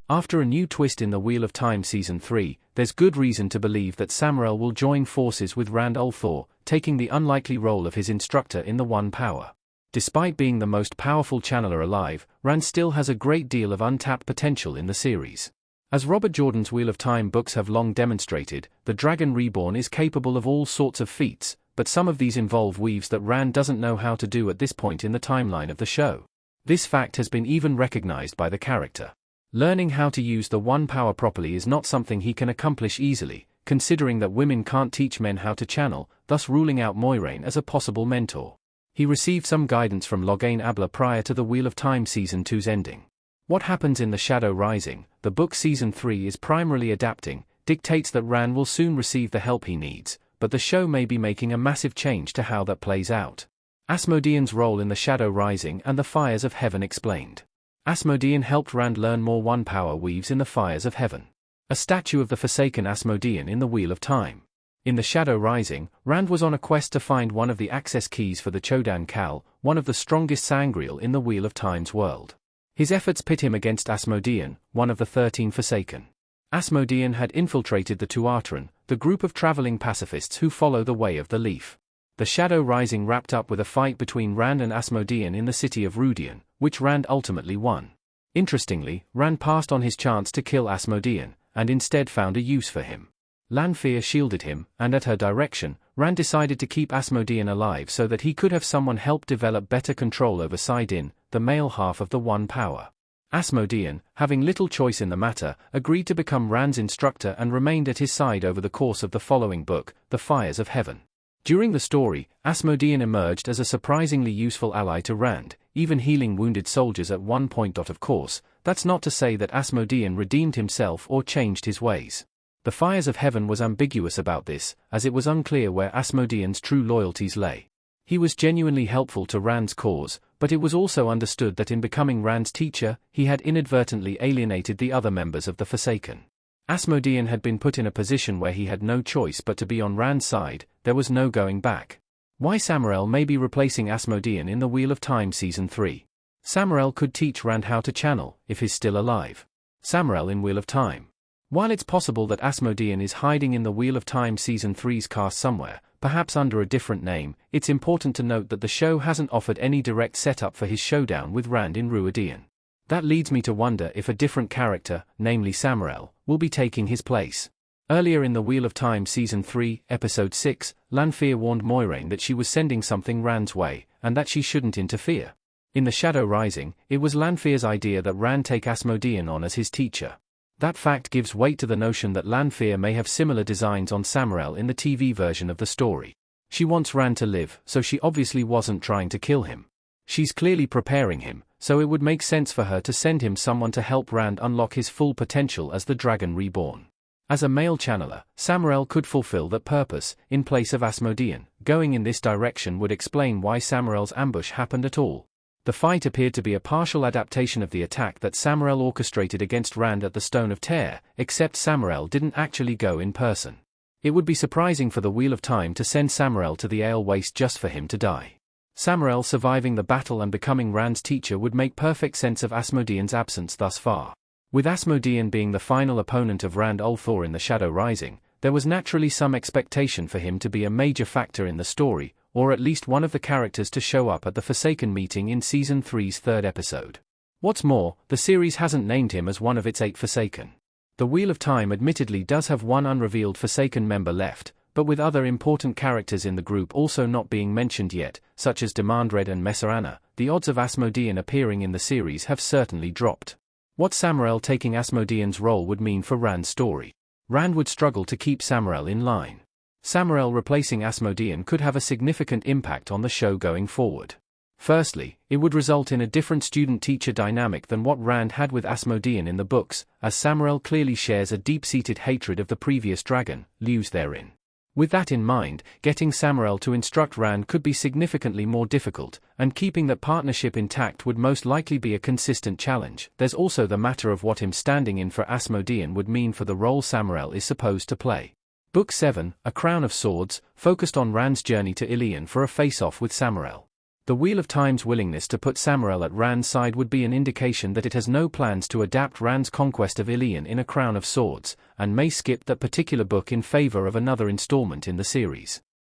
After a new twist in the Wheel of Time Season 3, there's good reason to believe that Samael will join forces with Rand al'Thor, taking the unlikely role of his instructor in the One Power. Despite being the most powerful channeler alive, Rand still has a great deal of untapped potential in the series. As Robert Jordan's Wheel of Time books have long demonstrated, the Dragon Reborn is capable of all sorts of feats, but some of these involve weaves that Rand doesn't know how to do at this point in the timeline of the show. This fact has been even recognized by the character. Learning how to use the One Power properly is not something he can accomplish easily, considering that women can't teach men how to channel, thus ruling out Moiraine as a possible mentor. He received some guidance from Loghain Abla prior to the Wheel of Time Season 2's ending. What happens in The Shadow Rising, the book Season 3 is primarily adapting, dictates that Rand will soon receive the help he needs, but the show may be making a massive change to how that plays out. Asmodean's role in The Shadow Rising and the Fires of Heaven explained. Asmodean helped Rand learn more One Power weaves in the Fires of Heaven. A statue of the Forsaken Asmodean in the Wheel of Time. In The Shadow Rising, Rand was on a quest to find one of the access keys for the Chodan Kal, one of the strongest sangreal in the Wheel of Time's world. His efforts pit him against Asmodean, one of the 13 Forsaken. Asmodean had infiltrated the Tuatran, the group of traveling pacifists who follow the Way of the Leaf. The Shadow Rising wrapped up with a fight between Rand and Asmodean in the city of Rudian, which Rand ultimately won. Interestingly, Rand passed on his chance to kill Asmodean, and instead found a use for him. Lanfear shielded him, and at her direction, Rand decided to keep Asmodean alive so that he could have someone help develop better control over Saidin, the male half of the One Power. Asmodean, having little choice in the matter, agreed to become Rand's instructor and remained at his side over the course of the following book, The Fires of Heaven. During the story, Asmodean emerged as a surprisingly useful ally to Rand, even healing wounded soldiers at one point. Of course, that's not to say that Asmodean redeemed himself or changed his ways. The Fires of Heaven was ambiguous about this, as it was unclear where Asmodean's true loyalties lay. He was genuinely helpful to Rand's cause, but it was also understood that in becoming Rand's teacher, he had inadvertently alienated the other members of the Forsaken. Asmodean had been put in a position where he had no choice but to be on Rand's side. There was no going back. Why Samael may be replacing Asmodean in the Wheel of Time Season 3. Samael could teach Rand how to channel, if he's still alive. Samael in Wheel of Time. While it's possible that Asmodean is hiding in the Wheel of Time Season 3's cast somewhere, perhaps under a different name, it's important to note that the show hasn't offered any direct setup for his showdown with Rand in Ruadian. That leads me to wonder if a different character, namely Samael, will be taking his place. Earlier in the Wheel of Time Season 3, Episode 6, Lanfear warned Moiraine that she was sending something Rand's way, and that she shouldn't interfere. In The Shadow Rising, it was Lanfear's idea that Rand take Asmodean on as his teacher. That fact gives weight to the notion that Lanfear may have similar designs on Samael in the TV version of the story. She wants Rand to live, so she obviously wasn't trying to kill him. She's clearly preparing him, so it would make sense for her to send him someone to help Rand unlock his full potential as the Dragon Reborn. As a male channeler, Samael could fulfill that purpose, in place of Asmodean. Going in this direction would explain why Samael's ambush happened at all. The fight appeared to be a partial adaptation of the attack that Samael orchestrated against Rand at the Stone of Tear, except Samael didn't actually go in person. It would be surprising for the Wheel of Time to send Samael to the Ale Waste just for him to die. Samael surviving the battle and becoming Rand's teacher would make perfect sense of Asmodean's absence thus far. With Asmodean being the final opponent of Rand al'Thor in The Shadow Rising, there was naturally some expectation for him to be a major factor in the story, or at least one of the characters to show up at the Forsaken meeting in Season 3's third episode. What's more, the series hasn't named him as one of its 8 Forsaken. The Wheel of Time admittedly does have one unrevealed Forsaken member left, but with other important characters in the group also not being mentioned yet, such as Demandred and Messerana, the odds of Asmodean appearing in the series have certainly dropped. What Samael taking Asmodean's role would mean for Rand's story. Rand would struggle to keep Samael in line. Samael replacing Asmodean could have a significant impact on the show going forward. Firstly, it would result in a different student-teacher dynamic than what Rand had with Asmodean in the books, as Samael clearly shares a deep-seated hatred of the previous dragon, Luz therein. With that in mind, getting Samael to instruct Rand could be significantly more difficult, and keeping that partnership intact would most likely be a consistent challenge. There's also the matter of what him standing in for Asmodean would mean for the role Samael is supposed to play. Book 7, A Crown of Swords, focused on Rand's journey to Ilion for a face-off with Samael. The Wheel of Time's willingness to put Samael at Rand's side would be an indication that it has no plans to adapt Rand's conquest of Ilion in A Crown of Swords, and may skip that particular book in favor of another installment in the series.